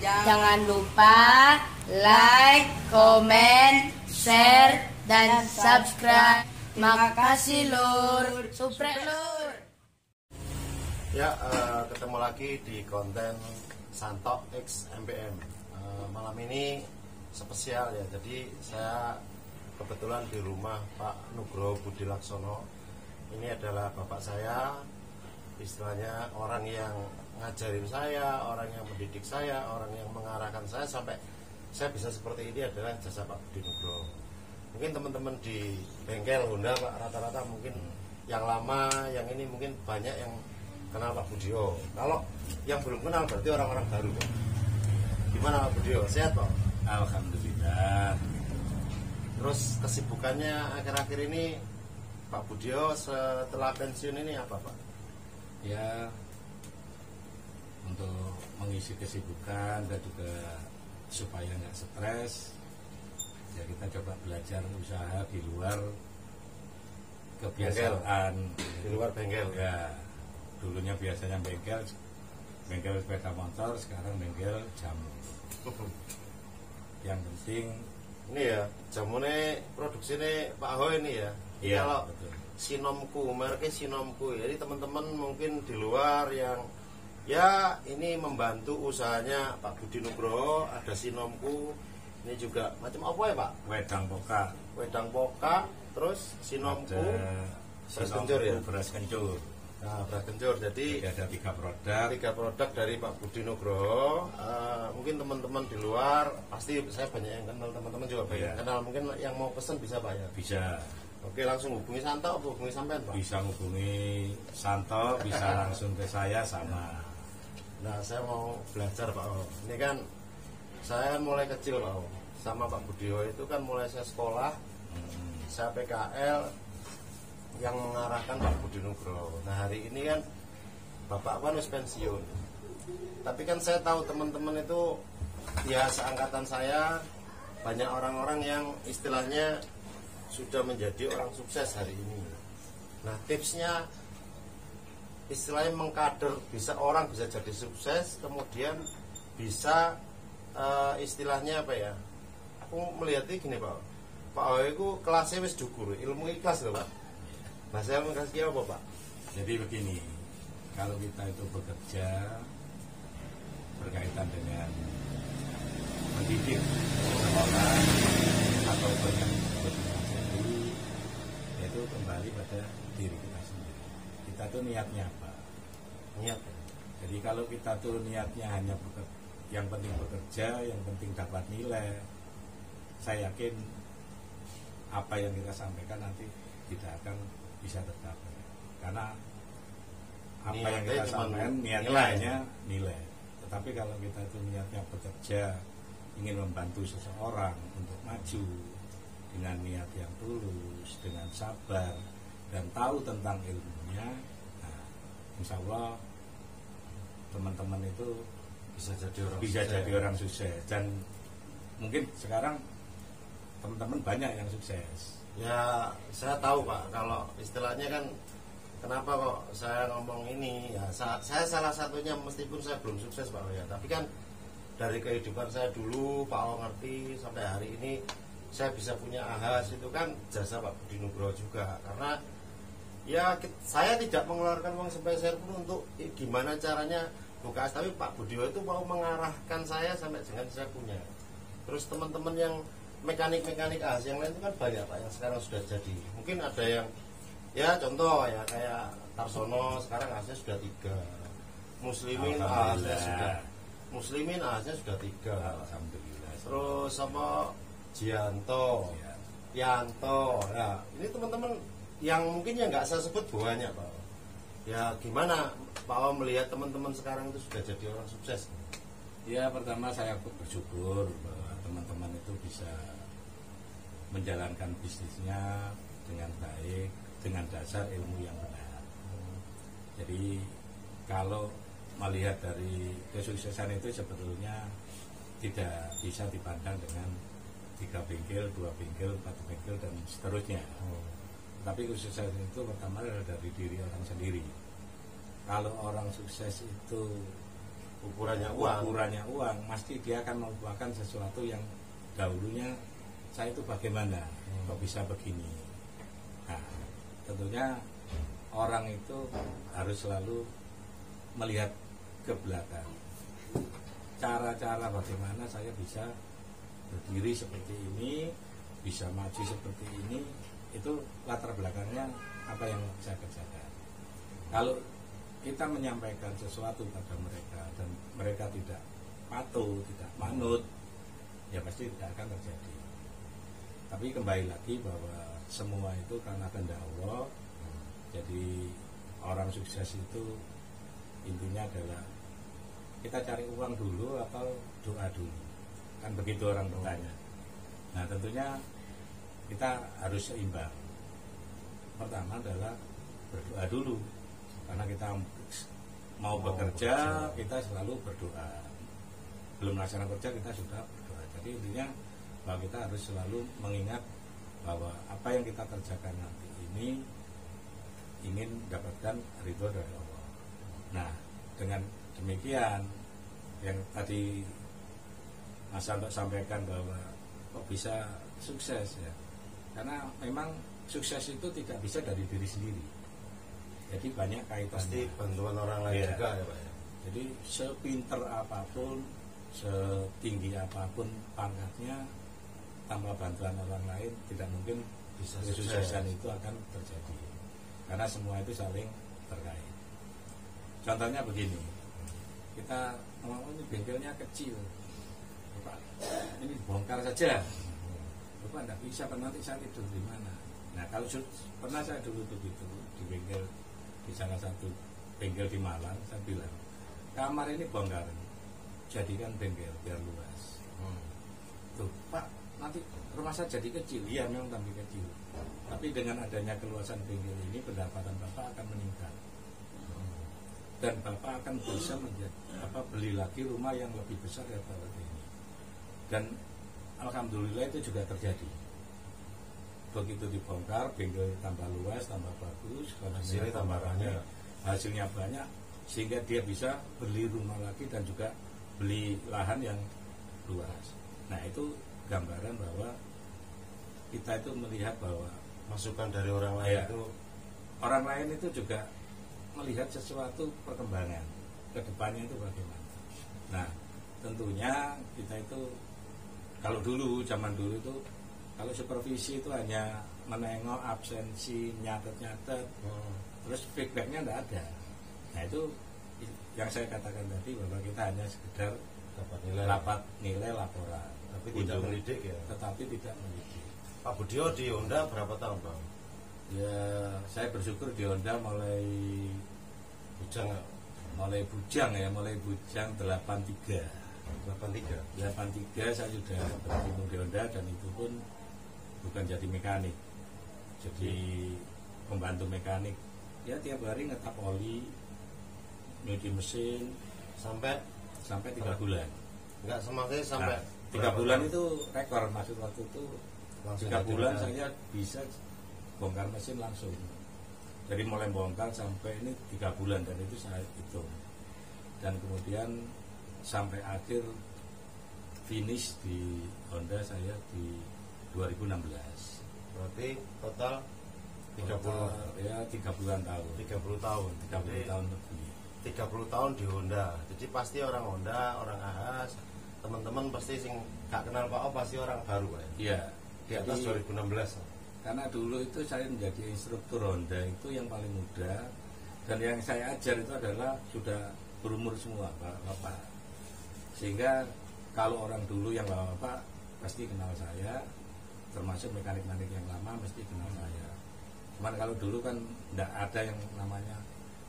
Jangan lupa like, komen, share, dan subscribe. Makasih Lur, suprek Lur. Ya, ketemu lagi di konten Santok X MPM. Malam ini spesial ya, jadi saya kebetulan di rumah Pak Nugroho Budi Laksono. Ini adalah bapak saya, istilahnya orang yang ngajarin saya, orang yang mendidik saya, orang yang mengarahkan saya sampai saya bisa seperti ini adalah jasa Pak Budi Nugroho. Mungkin teman-teman di bengkel Honda Pak rata-rata mungkin yang lama, yang ini mungkin banyak yang kenal Pak Budio. Kalau yang belum kenal berarti orang-orang baru Pak. Gimana Pak Budio? Sehat Pak? Alhamdulillah. Terus kesibukannya akhir-akhir ini Pak Budio setelah pensiun ini apa Pak? Ya, untuk mengisi kesibukan dan juga supaya nggak stres, ya kita coba belajar usaha di luar kebiasaan. Di luar bengkel? Ya, dulunya biasanya bengkel sepeda motor, sekarang bengkel jamu. Yang penting ini ya, jamune produksinya Pak Ho ini ya. Iya, kalau betul. Sinomku, mereknya Sinomku. Jadi teman-teman mungkin di luar yang ya ini membantu usahanya Pak Budi Nugroho, ada Sinomku. Ini juga macam apa ya Pak? Wedang poka. Wedang poka, terus Sinomku, beras kencur ya? Beras kencur. Nah, beras kencur. Jadi ada 3 produk. 3 produk dari Pak Budi Nugroho. Mungkin teman-teman di luar pasti saya banyak yang kenal, teman-teman juga banyak yang kenal. Mungkin yang mau pesen bisa Pak ya? Bisa. Oke, langsung hubungi Santo atau hubungi sampean Pak? Bisa hubungi Santo, bisa langsung ke saya sama. Nah, saya mau belajar Pak O. Ini kan saya kan mulai kecil Pak O. Sama Pak Budio itu kan mulai saya sekolah, saya PKL yang mengarahkan Pak Budi Nugroho. Nah, hari ini kan Bapak kan harus pensiun. Tapi kan saya tahu teman-teman itu ya seangkatan saya banyak orang-orang yang istilahnya sudah menjadi orang sukses hari ini. Nah, tipsnya istilahnya mengkader, bisa orang bisa jadi sukses, kemudian bisa istilahnya apa ya? Aku melihatnya gini Pak. Pak O itu kelasnya wis dhuwur, ilmu ikhlas loh Pak. Nah, saya mau kasih apa Pak? Jadi begini, kalau kita itu bekerja berkaitan dengan mendidik orang atau dengan itu kembali pada diri kita sendiri. Kita tuh niatnya apa? Niat. Jadi kalau kita tuh niatnya hanya yang penting bekerja, yang penting dapat nilai, saya yakin apa yang kita sampaikan nanti tidak akan bisa tercapai. Karena apa niatnya yang kita sampaikan niatnya hanya nilai. Tetapi kalau kita itu niatnya bekerja, ingin membantu seseorang untuk maju dengan niat yang tulus, dengan sabar, dan tahu tentang ilmunya, nah, insya Allah teman-teman itu Bisa jadi orang sukses. Dan mungkin sekarang teman-teman banyak yang sukses. Ya, saya tahu Pak, kalau istilahnya kan kenapa kok saya ngomong ini ya, saya salah satunya meskipun saya belum sukses Pak ya, tapi kan dari kehidupan saya dulu Pak O ngerti sampai hari ini saya bisa punya ahas itu kan jasa Pak Budi Nugroho juga. Karena ya saya tidak mengeluarkan uang sepeser pun untuk gimana caranya buka, tapi Pak Budio itu mau mengarahkan saya sampai dengan saya punya. Terus teman-teman yang mekanik-mekanik ahas yang lain itu kan banyak Pak yang sekarang sudah jadi. Mungkin ada yang ya contoh ya kayak Tarsono sekarang ahasnya sudah 3. Muslimin ahasnya sudah 3. Alhamdulillah. Terus sama Jianto, Yanto. Nah, ini teman-teman yang mungkin yang nggak saya sebut banyak Pak. Ya gimana Pak O melihat teman-teman sekarang itu sudah jadi orang sukses? Ya, pertama saya bersyukur bahwa teman-teman itu bisa menjalankan bisnisnya dengan baik, dengan dasar ilmu yang benar. Jadi kalau melihat dari kesuksesan itu sebetulnya tidak bisa dipandang dengan 3 bengkel, 2 bengkel, 4 bengkel dan seterusnya. Tapi kesuksesan itu pertama adalah dari diri orang sendiri. Kalau orang sukses itu ukurannya uang, pasti dia akan melupakan sesuatu yang dahulunya saya itu bagaimana kok bisa begini. Nah, tentunya orang itu harus selalu melihat ke belakang, cara-cara bagaimana saya bisa berdiri seperti ini, bisa maju seperti ini, itu latar belakangnya apa yang saya kerjakan. Kalau kita menyampaikan sesuatu pada mereka dan mereka tidak patuh, tidak manut, ya pasti tidak akan terjadi. Tapi kembali lagi bahwa semua itu karena kehendak Allah. Jadi orang sukses itu intinya adalah kita cari uang dulu atau doa dulu, kan begitu orang bertanya. Nah tentunya kita harus seimbang. Pertama adalah berdoa dulu, karena kita mau bekerja kita selalu berdoa, belum melaksanakan kerja kita sudah berdoa. Jadi intinya bahwa kita harus selalu mengingat bahwa apa yang kita kerjakan nanti ini ingin dapatkan ridho dari Allah. Nah dengan demikian yang tadi Mas Santo sampaikan bahwa kok bisa sukses ya, karena memang sukses itu tidak bisa dari diri sendiri. Jadi banyak kaitannya. Pasti bantuan orang lain juga ya Pak ya. Jadi sepinter apapun, setinggi apapun pangkatnya, tanpa bantuan orang lain tidak mungkin bisa kesuksesan itu akan terjadi. Karena semua itu saling terkait. Contohnya begini, kita ngomong ini bengkelnya kecil, Bapak, ini bongkar saja. Bapak tidak bisa, nanti saya tidur di mana? Nah kalau pernah saya dulu begitu di bengkel, di salah satu bengkel di Malang, saya bilang kamar ini bongkar, jadikan bengkel biar luas. Tuh Pak, nanti rumah saya jadi kecil. Iya memang tambah kecil, tapi dengan adanya keluasan bengkel ini pendapatan Bapak akan meningkat dan Bapak akan bisa beli lagi rumah yang lebih besar daripada ini. Dan alhamdulillah itu juga terjadi. Begitu dibongkar, bengkel tambah luas, tambah bagus, hasilnya tambah banyak. Hasilnya banyak, sehingga dia bisa beli rumah lagi dan juga beli lahan yang luas. Nah itu gambaran bahwa kita itu melihat bahwa masukan dari orang lain ya, itu orang lain itu juga melihat sesuatu perkembangan ke depannya itu bagaimana. Nah tentunya kita itu kalau dulu, zaman dulu itu kalau supervisi itu hanya menengok absensi, nyatet-nyatet, terus feedbacknya tidak ada. Nah itu yang saya katakan tadi, bahwa kita hanya sekedar dapat nilai laporan, tapi tidak mendidik ya. Tetapi tidak mendidik. Pak Budio di Honda berapa tahun Bang? Ya saya bersyukur di Honda mulai bujang ya, mulai bujang 83 saya sudah bertemu di Honda, dan itu pun bukan jadi mekanik, jadi pembantu mekanik ya, tiap hari ngetap oli, nyuci mesin sampai 3 bulan. Enggak semakin sampai 3 bulan itu rekor, maksud waktu itu 3 bulan saya bisa bongkar mesin langsung. Jadi mulai bongkar sampai ini 3 bulan, dan itu saya hitung. Dan kemudian sampai akhir finish di Honda saya di 2016. Berarti total 30 ya 30-an tahun. 30 tahun lebih. 30 tahun di Honda. Jadi pasti orang Honda, orang Ahas, teman-teman pasti sing gak kenal Pak O pasti orang baru ya. Iya. Di atas 2016. Karena dulu itu saya menjadi instruktur Honda itu yang paling muda, dan yang saya ajar itu adalah sudah berumur semua Bapak. Sehingga kalau orang dulu yang Bapak pasti kenal saya, termasuk mekanik-mekanik yang lama mesti kenal saya. Cuman kalau dulu kan tidak ada yang namanya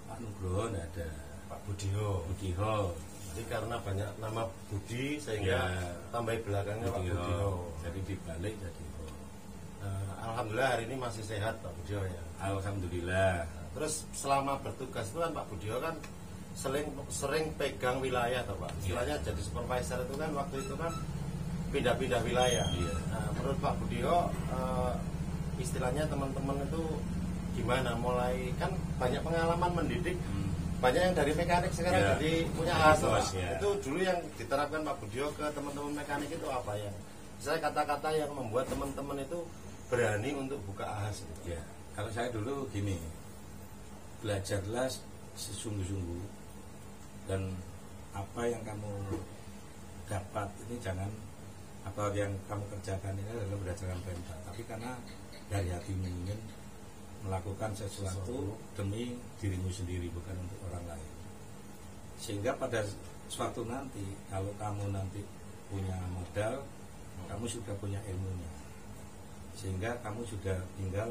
Pak Nugroho, tidak ada. Pak Budiho. Jadi karena banyak nama Budi sehingga tambah belakangnya Pak Budiho. Jadi dibalik jadi alhamdulillah hari ini masih sehat Pak Budiho ya. Alhamdulillah. Terus selama bertugas itu kan Pak Budiho kan sering pegang wilayah toh Pak. Istilahnya jadi supervisor itu kan waktu itu kan pindah-pindah wilayah. Iya. Nah, menurut Pak Budiho istilahnya teman-teman itu gimana, mulai kan banyak pengalaman mendidik banyak yang dari mekanik sekarang Ya. jadi punya AHAS Pak. Bos, ya. Itu dulu yang diterapkan Pak Budio ke teman-teman mekanik itu apa ya? Misalnya kata-kata yang membuat teman-teman itu berani untuk buka AHAS gitu. Ya, kalau saya dulu gini, belajarlah sesungguh-sungguh dan apa yang kamu dapat ini jangan apa yang kamu kerjakan ini adalah berdasarkan perintah, tapi karena dari hatimu ingin melakukan sesuatu demi dirimu sendiri, bukan untuk orang lain. Sehingga pada suatu nanti kalau kamu nanti punya modal, kamu sudah punya ilmunya, sehingga kamu sudah tinggal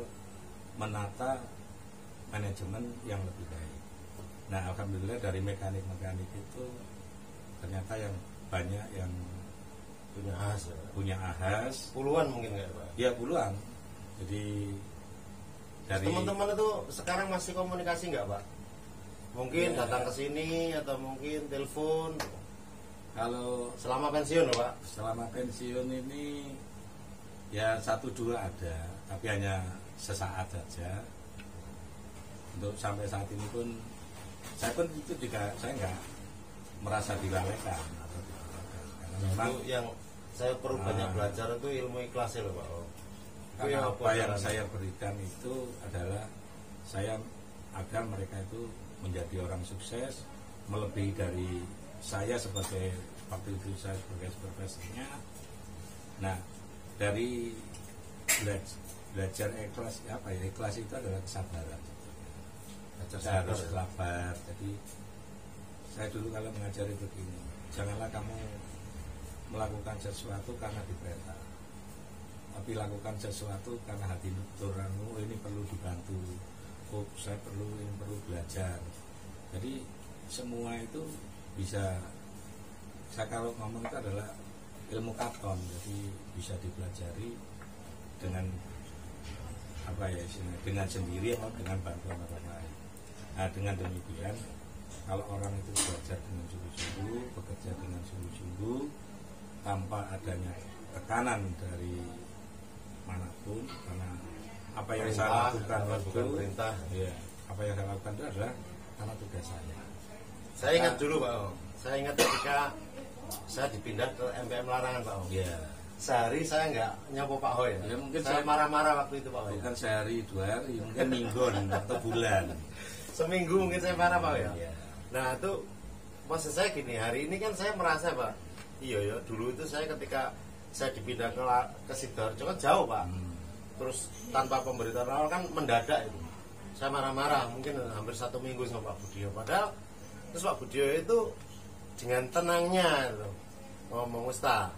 menata manajemen yang lebih baik. Nah, alhamdulillah dari mekanik-mekanik itu ternyata yang banyak yang Punya AHAS ya, Pak. punya AHAS, Puluhan mungkin nggak Pak? ya puluhan. Jadi dari Teman-teman itu sekarang masih komunikasi nggak Pak? Mungkin Ya. datang ke sini atau mungkin telepon kalau selama pensiun loh Pak. selama pensiun ini ya 1-2 ada, tapi hanya sesaat saja. Untuk sampai saat ini pun saya pun itu juga saya nggak merasa dilalaikan atau dilalaikan. Karena memang Itu yang saya perlu banyak Ah. belajar itu ilmu ikhlas ya loh Pak. Itu karena apa yang jalan? saya berikan itu adalah saya agar mereka itu menjadi orang sukses, melebihi dari saya sebagai waktu itu saya sebagai supervisornya. Nah, dari belajar ikhlas apa ya, ikhlas itu adalah kesabaran. Saya harus sabar. Jadi saya dulu kalau mengajari begini, janganlah kamu melakukan sesuatu karena diperintah, tapi lakukan sesuatu karena hati nuranimu ini perlu dibantu. Oh, saya perlu belajar. Jadi semua itu bisa, saya kalau ngomong itu adalah ilmu katon, jadi bisa dipelajari dengan apa ya istilahnya, dengan sendiri atau dengan bantuan orang lain. Nah, dengan demikian kalau orang itu belajar dengan sungguh-sungguh, bekerja dengan sungguh-sungguh tanpa adanya tekanan dari manapun, karena apa yang saya lakukan bukan perintah. ya, apa yang saya lakukan itu adalah karena tugas saya. Saya ingat dulu Pak Om. Saya ingat ketika saya dipindah ke MPM Larangan Pak Om. Ya, Sehari saya nggak nyapu Pak Hoy. Ya, mungkin saya saya- marah-marah waktu itu Pak Hoy. bukan sehari 2 hari, mungkin mingguan atau bulan. Seminggu mungkin saya marah Pak ya. Ya. Nah itu maksud saya gini, hari ini kan saya merasa Pak, iya ya dulu itu saya ketika saya dipindah ke Sidoarjo kan jauh Pak. Terus tanpa pemberitahuan awal kan mendadak itu. Saya marah-marah mungkin hampir 1 minggu sama Pak Budio. Padahal terus Pak Budio itu dengan tenangnya itu, ngomong Ustaz,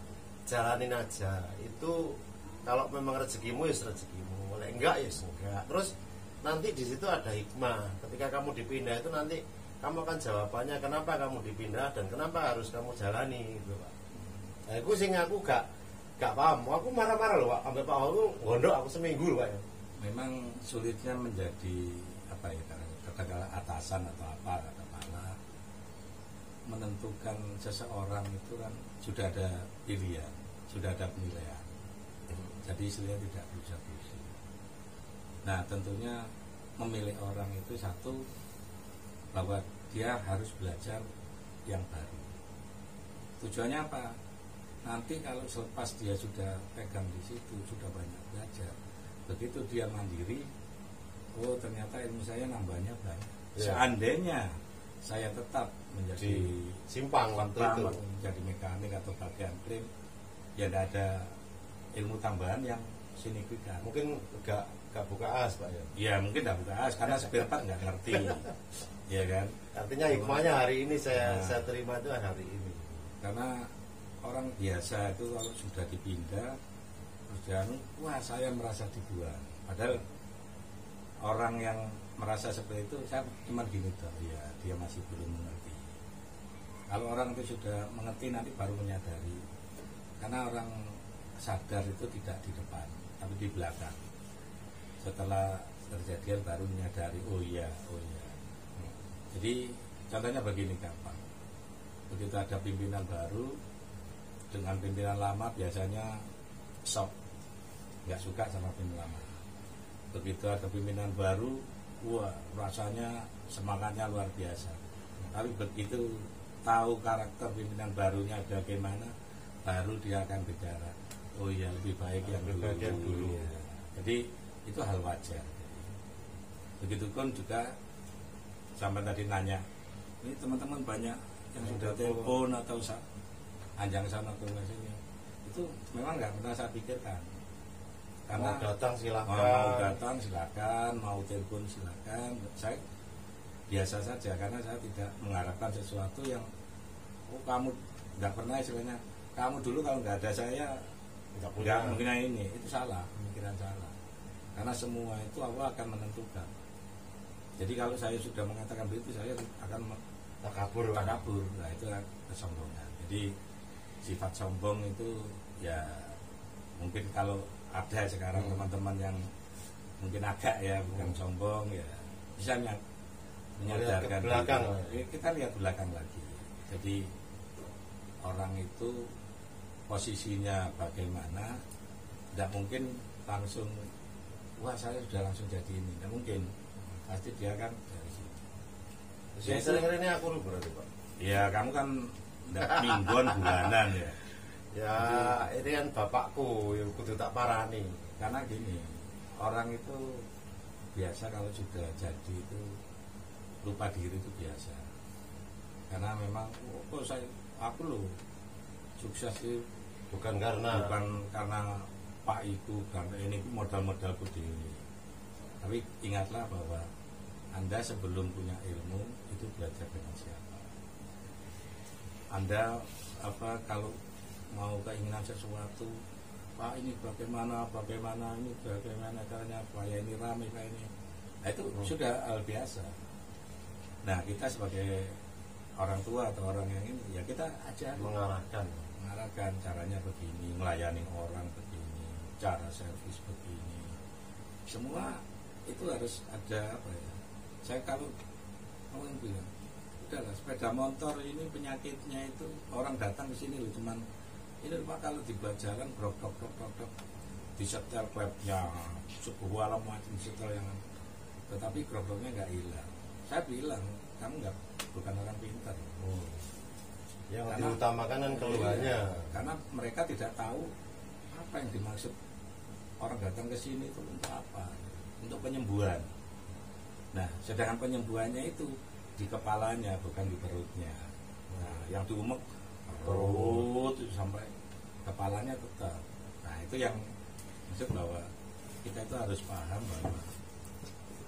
jalanin aja. Itu kalau memang rezekimu ya rezekimu, boleh enggak ya enggak. Terus nanti di situ ada hikmah. Ketika kamu dipindah itu nanti kamu akan jawabannya kenapa kamu dipindah dan kenapa harus kamu jalani gitu Pak. Nah, aku sing aku gak paham. Aku marah-marah loh Pak. Sampai Pak aku gondok aku seminggu loh Pak ya. Memang sulitnya menjadi apa ya, katakanlah atasan atau apa, katakanlah menentukan seseorang itu kan sudah ada pilihan, sudah ada penilaian. Jadi istilahnya tidak bisa pusing. Nah, tentunya memilih orang itu satu, bahwa dia harus belajar yang baru. Tujuannya apa? Nanti kalau selepas dia sudah pegang di situ, sudah banyak belajar, begitu dia mandiri, oh ternyata ilmu saya nambahnya banyak. Ya. Seandainya saya tetap menjadi Di simpang waktu itu. menjadi mekanik atau bagian krim, ya tidak ada ilmu tambahan yang signifikan. Mungkin gak buka as Pak ya. Ya mungkin tidak buka as karena spare part nggak ngerti, ya kan? Artinya hikmahnya hari ini saya Nah. saya terima itu hari ini. Karena orang biasa itu kalau sudah dipindah terus dia wah saya merasa dibuang. Padahal orang yang merasa seperti itu saya cuma gini tuh, ya dia masih belum mengerti. Kalau orang itu sudah mengerti nanti baru menyadari. Karena orang sadar itu tidak di depan, tapi di belakang. Setelah terjadian baru menyadari, oh iya. Jadi contohnya begini gampang. Begitu ada pimpinan baru dengan pimpinan lama biasanya shock, nggak suka sama pimpinan lama. Begitu ada pimpinan baru, wah rasanya semangatnya luar biasa. Tapi begitu tahu karakter pimpinan barunya bagaimana, baru dia akan bicara. Oh iya, lebih baik yang dulu. Ya. Jadi itu hal wajar. Begitupun juga sampai tadi nanya, ini teman-teman banyak yang sudah telepon atau anjang sana ke sini. Itu memang nggak pernah saya pikirkan. Karena mau datang silakan, mau telepon silakan. Saya biasa saja karena saya tidak mengharapkan sesuatu yang kamu nggak pernah istilahnya kamu dulu kalau nggak ada saya nggak mungkin ini, itu salah, pemikiran salah. Karena semua itu Allah akan menentukan. Jadi kalau saya sudah mengatakan begitu, saya akan takabur. Nah itu kesombongan. Jadi sifat sombong itu ya mungkin kalau ada sekarang teman-teman yang mungkin agak ya bukan sombong ya bisa menyadarkan belakang. Kita lihat belakang lagi. Jadi orang itu posisinya bagaimana, tidak mungkin langsung wah saya sudah langsung jadi ini, tidak mungkin. Pasti dia kan dari sini. Yang sering ini aku berarti Pak. Ya kamu kan mingguan bulanan ya. Ya ini kan bapakku yang kudu tak parani. Karena gini, orang itu biasa kalau sudah jadi itu lupa diri itu biasa. Karena memang aku loh sukses itu bukan karena Pak itu, karena ini modal-modalku dewi. Tapi ingatlah bahwa Anda sebelum punya ilmu itu belajar dengan siapa. Anda kalau mau keinginan sesuatu, Pak ini bagaimana caranya supaya ini ramai kayak ini. Nah, itu sudah hal biasa. Nah kita sebagai orang tua atau orang yang ini ya kita ajar mengarahkan caranya begini, melayani orang begini, cara servis begini. Semua itu harus ada apa ya? Saya kalau mau bilang, udahlah sepeda motor ini penyakitnya itu orang datang ke sini loh cuman ini Pak kalau dibuat jalan brok disetel klepnya sebuah alam macam setel yang tetapi broknya nggak hilang. Saya bilang kamu bukan orang pintar. Yang diutamakan kan keluarnya. Karena mereka tidak tahu apa yang dimaksud orang datang ke sini itu untuk apa? Untuk penyembuhan. Nah, sedangkan penyembuhannya itu di kepalanya bukan di perutnya. Nah, yang diumek perut sampai kepalanya tetap. Nah, itu yang maksud bahwa kita itu harus paham bahwa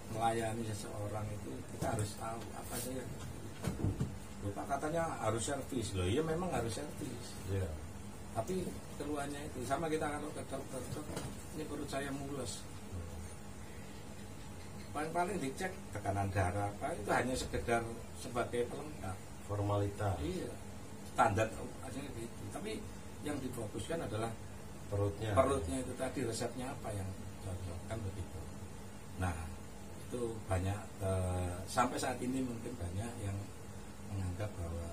melayani seseorang itu kita harus tahu apa sih yang lupa katanya harus servis loh, iya memang harus servis ya. Tapi keluarnya itu sama kita kalau ke dokter ini perut saya mules, paling dicek tekanan darah apa itu hanya sekedar sebagai pelengkap formalitas. Iya, standar aja gitu. Tapi yang difokuskan adalah perutnya itu tadi resepnya apa yang cocok kan begitu. Nah itu banyak sampai saat ini mungkin banyak yang menganggap bahwa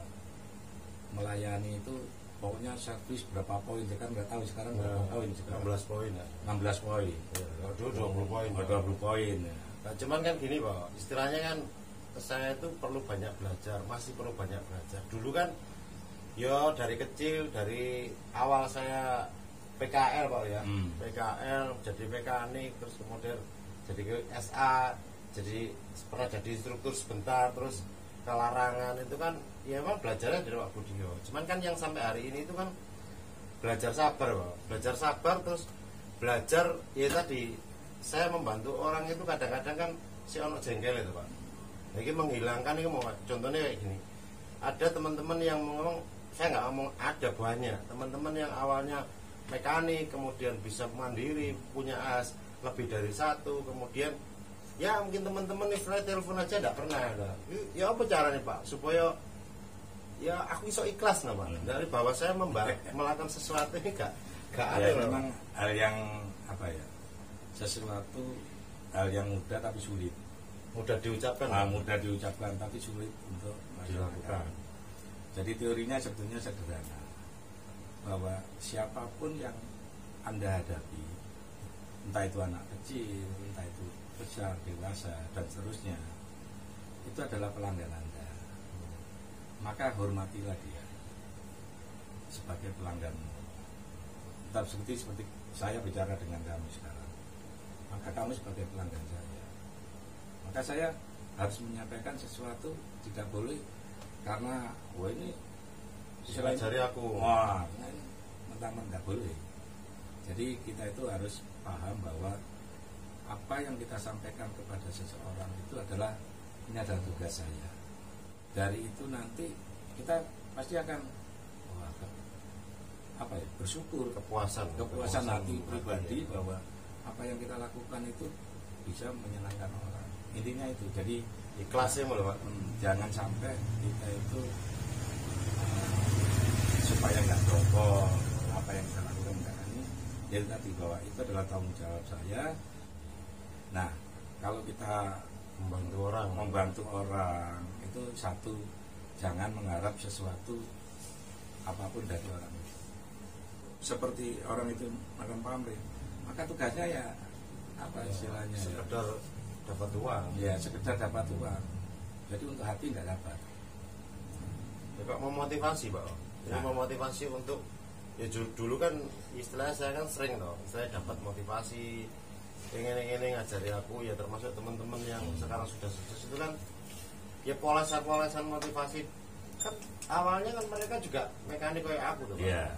melayani itu pokoknya servis berapa poin, kan nggak tahu sekarang berapa poin sekarang. 16 poin ya. 16 poin. Ya, dulu 20 poin. 20 poin. Ya. Nah, cuman kan gini Pak, istilahnya kan saya itu perlu banyak belajar, masih perlu banyak belajar. Dulu kan yo dari kecil, dari awal saya PKL Pak ya. PKL jadi mekanik, terus kemudian jadi ke SA, jadi pernah jadi instruktur sebentar, terus ke Larangan itu kan ya memang belajarnya dari Pak Budio. Cuman kan yang sampai hari ini itu kan belajar sabar Pak. Belajar sabar terus belajar ya tadi saya membantu orang itu kadang-kadang kan si ono jengkel itu Pak. Jadi menghilangkan itu mau contohnya kayak gini. Ada teman-teman yang ngomong, saya nggak ngomong ada banyak teman-teman yang awalnya mekanik kemudian bisa mandiri, punya as lebih dari satu, kemudian ya mungkin teman-teman nih flight telepon aja enggak pernah ada. Ya apa caranya Pak supaya ya aku iso ikhlas nah Pak. Dari bahwa saya melakukan sesuatu ini gak ada ya, memang hal yang apa ya? Sesuatu hal yang mudah tapi sulit. Mudah diucapkan. Mudah diucapkan tapi sulit untuk dilakukan. Jadi teorinya sebetulnya sederhana. Bahwa siapapun yang Anda hadapi, entah itu anak kecil, entah itu besar, dewasa, dan seterusnya, itu adalah pelanggan Anda. maka hormatilah dia sebagai pelangganmu. Tetap seperti saya bicara dengan kamu sekarang, maka kamu sebagai pelanggan saya, maka saya harus menyampaikan sesuatu, tidak boleh karena wah ini selain jari aku, wah mentang-mentang nggak boleh. Jadi kita itu harus paham bahwa apa yang kita sampaikan kepada seseorang itu adalah ini adalah tugas saya. Dari itu nanti kita pasti akan bersyukur, kepuasan hati pribadi bahwa apa yang kita lakukan itu bisa menyenangkan orang. Intinya itu. Jadi ikhlasnya malah Pak. Jangan sampai kita itu supaya nggak dongkol apa yang kita lakukan ini. Jadi tadi bahwa itu adalah tanggung jawab saya. Nah, kalau kita membantu orang itu satu, jangan mengharap sesuatu apapun dari orang itu. Seperti orang itu makan pamrih, maka tugasnya ya apa istilahnya sekedar dapat uang. Ya sekedar dapat uang. Jadi untuk hati nggak dapat. Ya Pak, memotivasi Pak. Ini memotivasi untuk ya dulu kan istilahnya saya kan sering toh, saya dapat motivasi ingin ngajari aku ya, termasuk teman-teman yang sekarang sudah sukses itu kan ya polesan motivasi kan awalnya kan mereka juga mekanik kayak aku tuh Pak. Yeah.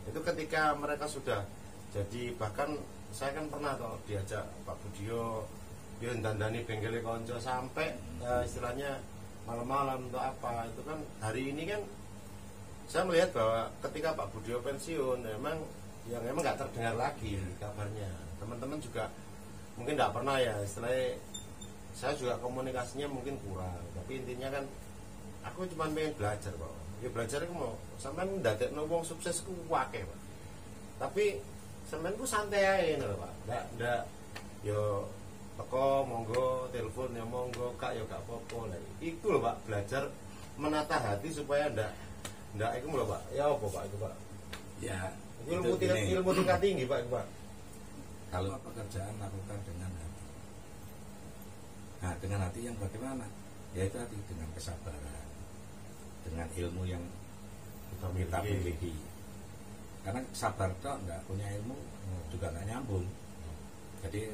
Itu ketika mereka sudah jadi, bahkan saya kan pernah toh diajak Pak Budio dia dandani bengkelnya konco sampai istilahnya malam-malam untuk apa, itu kan hari ini kan saya melihat bahwa ketika Pak Budio pensiun memang nggak terdengar lagi kabarnya. Teman-teman juga mungkin nggak pernah ya istilahnya, saya juga komunikasinya mungkin kurang, tapi intinya kan aku cuma pengen belajar Pak. Ya belajar aku mau sampean ndadekno wong sukses ku akeh Pak. Tapi sampean ku santai ae lho Pak. Ndak yo teko monggo telepon ya monggo kak ya gak apa-apa. Lah iku lho Pak, belajar menata hati supaya ndak iku lho Pak. Ya apa Pak itu Pak? Ya, ilmu tingkat tinggi Pak itu Pak. Kalau pekerjaan lakukan dengan hati. Nah, dengan hati yang bagaimana? Ya itu hati dengan kesabaran, dengan ilmu yang kita miliki. Karena sabar kok nggak punya ilmu juga nggak nyambung. Jadi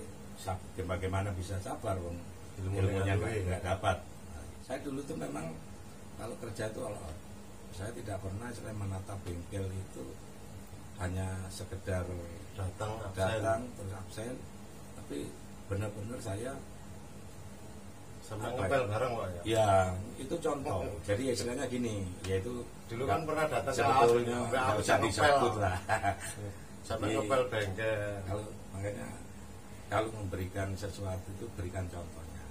bagaimana bisa sabar wong ilmunya nggak dapat. Nah, saya dulu tuh memang kalau kerja itu all out. Saya tidak pernah selain menata bengkel itu hanya sekedar datang terus absen, tapi benar-benar saya sama ngepel bareng Pak ya. Ya, itu contoh. Jadi istilahnya gini, yaitu dulu kan pernah datang sebetulnya nggak usah disebut lah. Sampai ngepel bengkel. Makanya kalau memberikan sesuatu itu berikan contohnya.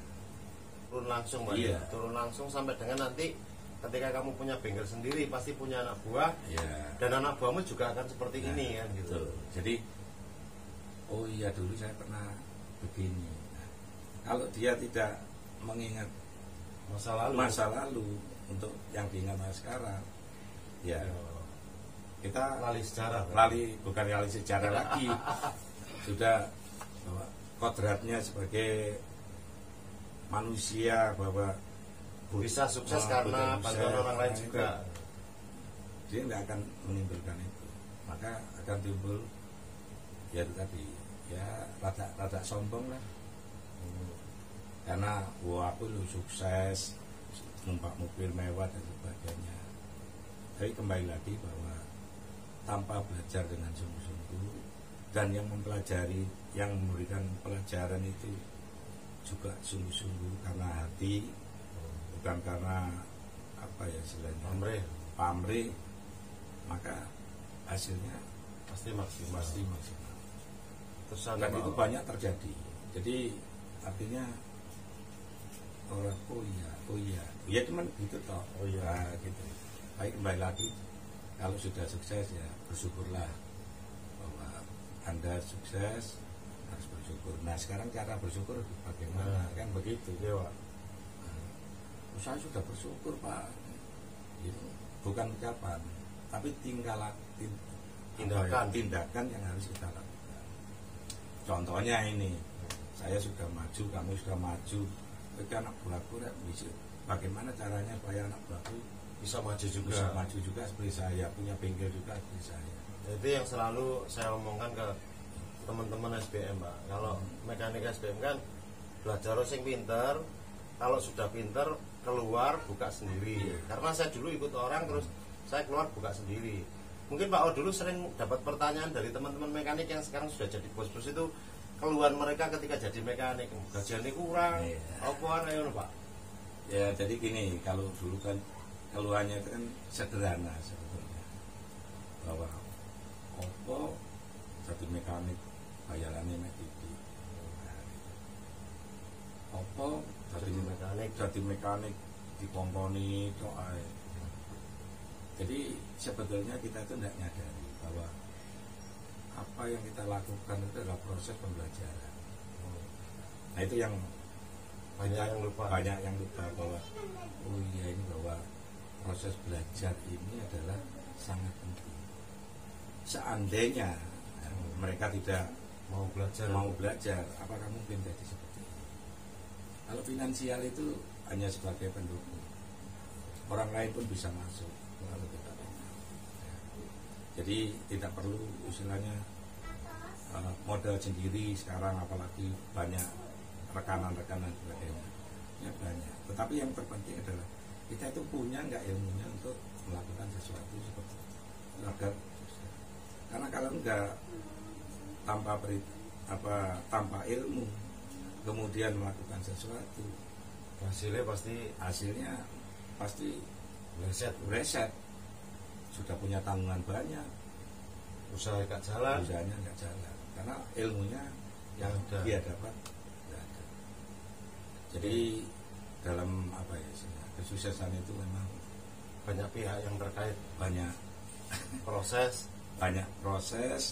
Turun langsung Pak. Iya. Turun langsung sampai dengan nanti ketika kamu punya bengkel sendiri pasti punya anak buah. Iya. Dan anak buahmu juga akan seperti ini kan gitu. Betul. Jadi oh iya dulu saya pernah begini. Nah, kalau dia tidak mengingat masa lalu untuk yang diingat sekarang, ya kita bukan lali sejarah lagi. Sudah bahwa kodratnya sebagai manusia bahwa bisa sukses karena bantuan orang lain juga. Dia tidak akan menimbulkan itu, maka akan timbul ya itu tadi ya rada sombong lah. Karena aku lu sukses, numpak mobil mewah dan sebagainya. Tapi kembali lagi bahwa tanpa belajar dengan sungguh-sungguh dan yang mempelajari, yang memberikan pelajaran itu juga sungguh-sungguh karena hati, bukan karena apa ya istilahnya pamrih, maka hasilnya pasti maksimal. Dan itu banyak terjadi. Jadi artinya orang oh iya cuman gitu toh. Nah, gitu. Baik, kembali lagi kalau sudah sukses ya bersyukurlah bahwa Anda sukses, harus bersyukur. Nah sekarang cara bersyukur bagaimana kan begitu ya Pak. Saya sudah bersyukur Pak. Itu bukan ucapan, tapi tindakan yang harus kita lakukan. Contohnya ini, saya sudah maju, kamu sudah maju. Bagi anak buahku bisa bagaimana caranya supaya anak buahku bisa maju juga. Bisa maju juga seperti saya, punya bengkel juga seperti saya. Itu yang selalu saya omongkan ke teman-teman SBM, Pak. Kalau mekanik SBM kan belajar sing pinter, kalau sudah pinter keluar buka sendiri. Karena saya dulu ikut orang terus saya keluar buka sendiri. Mungkin Pak O dulu sering dapat pertanyaan dari teman-teman mekanik yang sekarang sudah jadi bos-bos itu, keluhan mereka ketika jadi mekanik, gajiannya kurang, apa ayo Pak? Ya jadi gini, kalau dulu kan keluhannya itu kan sederhana sebetulnya, bahwa opo jadi mekanik bayarannya mek titik, opo jadi mekanik dikongkoni tok ae. Jadi sebetulnya kita itu tidak nyadari bahwa apa yang kita lakukan itu adalah proses pembelajaran. Nah itu yang banyak yang lupa bahwa oh iya ini bahwa proses belajar ini adalah sangat penting. Seandainya mereka tidak mau belajar, apakah mungkin jadi seperti ini? Kalau finansial itu hanya sebagai pendukung, orang lain pun bisa masuk. Jadi tidak perlu istilahnya modal sendiri sekarang, apalagi banyak rekanan-rekanan sebagainya. Ya banyak. Tetapi yang terpenting adalah kita itu punya nggak ilmunya untuk melakukan sesuatu seperti itu. Karena kalau enggak tanpa ilmu kemudian melakukan sesuatu, hasilnya pasti reset. Sudah punya tanggungan banyak, usahanya nggak jalan karena ilmunya yang dia dapat tidak ada. Jadi dalam kesuksesan itu memang banyak pihak yang terkait, banyak proses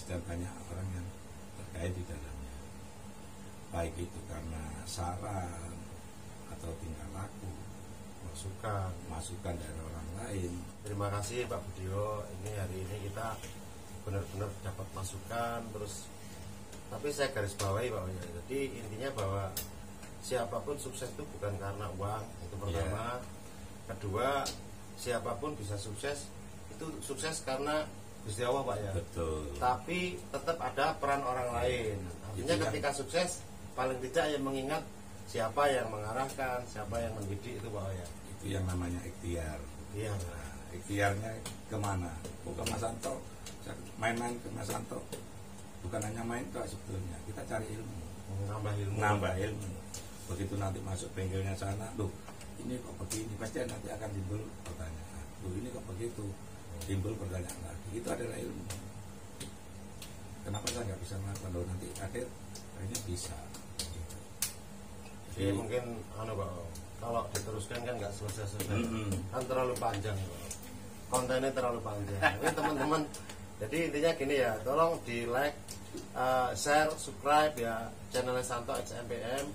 dan banyak orang yang terkait di dalamnya, baik itu karena saran atau tingkah laku, masukan dari orang lain. Terima kasih Pak Budio, ini hari ini kita benar-benar dapat masukan terus. Tapi saya garis bawahi Pak, jadi intinya bahwa siapapun sukses itu bukan karena uang, itu pertama. Kedua, siapapun bisa sukses, itu sukses karena Gusti Allah Pak ya. Betul. Tapi tetap ada peran orang lain. Artinya ketika sukses paling tidak yang mengingat siapa yang mengarahkan, siapa yang mendidik itu Pak ya. Itu yang namanya ikhtiar. Iya. Nah, ikhtiarnya kemana? Bukan Mas Santo, main-main ke Mas Santo. Bukan hanya main kok sebetulnya, kita cari ilmu, nambah ilmu. Begitu nanti masuk bengkelnya sana, loh ini kok begini, pasti nanti akan timbul pertanyaan. Loh ini kok begitu, timbul pertanyaan lagi. Itu adalah ilmu. Kenapa saya nggak bisa melakukan? Loh nanti akhir akhirnya bisa. Jadi mungkin Pak, kalau diteruskan kan nggak selesai-selesai, kan terlalu panjang, kontennya terlalu panjang. Ini teman-teman, jadi intinya gini ya, tolong di like, share, subscribe ya channelnya Santo XMPM.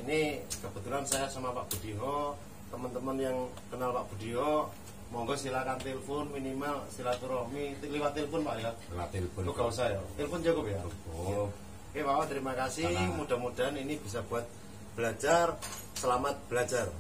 Ini kebetulan saya sama Pak Budio, teman-teman yang kenal Pak Budio, monggo silakan telepon, minimal silaturahmi lewat telepon Pak ya. Lewat telepon. Itu gak usah ya, telepon cukup ya. Oke Pak, terima kasih. Mudah-mudahan ini bisa buat belajar. Selamat belajar.